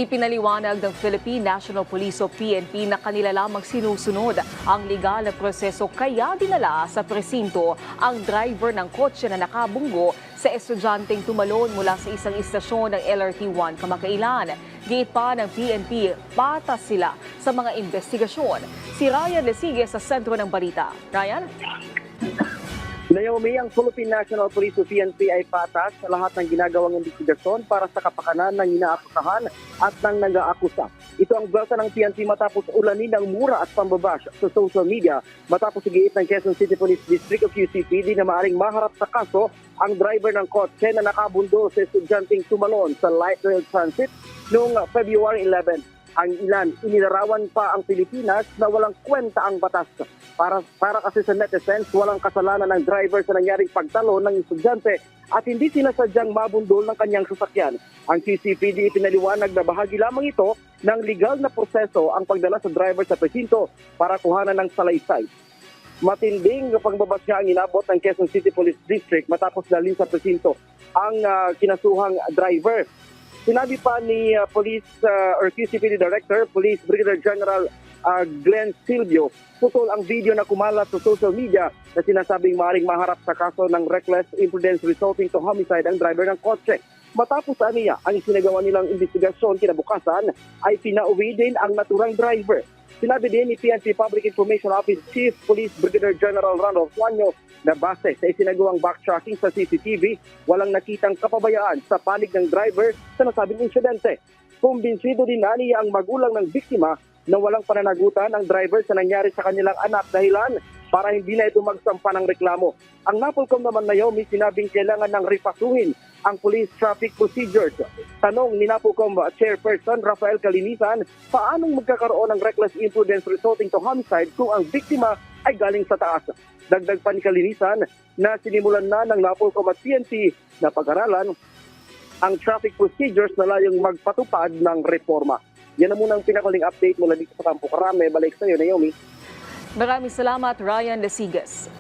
Ipinaliwanag ng Philippine National Police o PNP na kanila lamang sinusunod ang legal na proseso kaya dinala sa presinto ang driver ng kotse na nakabunggo sa estudyanteng tumalon mula sa isang istasyon ng LRT-1 kamakailan. Giit pa ng PNP, patas sila sa mga investigasyon. Si Ryan Lesigue sa sentro ng balita. Ryan? Naomi, ang Philippine National Police o PNP ay patas sa lahat ng ginagawang investigasyon para sa kapakanan ng inaakusahan at ng nag-aakusa. Ito ang bulsa ng PNP matapos ulanin ng mura at pambabash sa social media matapos igiit ng Quezon City Police District o QCPD na maaaring maharap sa kaso ang driver ng kotse na nakabundol sa estudyanteng tumalon sa light rail transit noong February 11. Ang ilan, inilarawan pa ang Pilipinas na walang kwenta ang batas. Para kasi sa netizens, walang kasalanan ng driver sa nangyaring pagtalo ng estudyante at hindi sinasadyang mabundol ng kanyang sasakyan. Ang QCPD ipinaliwanag na bahagi lamang ito ng legal na proseso ang pagdala sa driver sa presinto para kuhanan ng salaysay. Matinding pangbabasya ang inabot ng Quezon City Police District matapos dalhin sa presinto ang kinasuhang driver. Sinabi pa ni Police or QCPD Director, Police Brigadier General Glenn Silvio, putol ang video na kumalat sa social media na sinasabing maaaring maharap sa kaso ng reckless imprudence resulting to homicide ang driver ng kotse. Matapos aniya ang isinagawa nilang investigasyon kinabukasan ay pinauwi din ang naturang driver. Sinabi din ni PNP Public Information Office Chief Police Brigadier General Randolph Juanyo na base sa isinagawang backtracking sa CCTV, walang nakitang kapabayaan sa panig ng driver sa nasabing insidente. Kumbinsido din niya ang magulang ng biktima na walang pananagutan ang driver sa nangyari sa kanilang anak dahilan para hindi na ito magsampa ng reklamo. Ang Napolcom naman na Naomi, sinabing kailangan ng ripasuhin ang police traffic procedures. Tanong ni Napolcom Chairperson Rafael Calinisan, paanong magkakaroon ng reckless imprudence resulting to homicide kung ang biktima ay galing sa taas? Dagdag pa ni Calinisan na sinimulan na ng Napolcom at PNP na pag-aralan ang traffic procedures na layong magpatupad ng reforma. Yan na muna ang pinakaling update mula dito sa Campo Crame. Balik sa iyo, Naomi. Maraming salamat, Ryan Lesigas.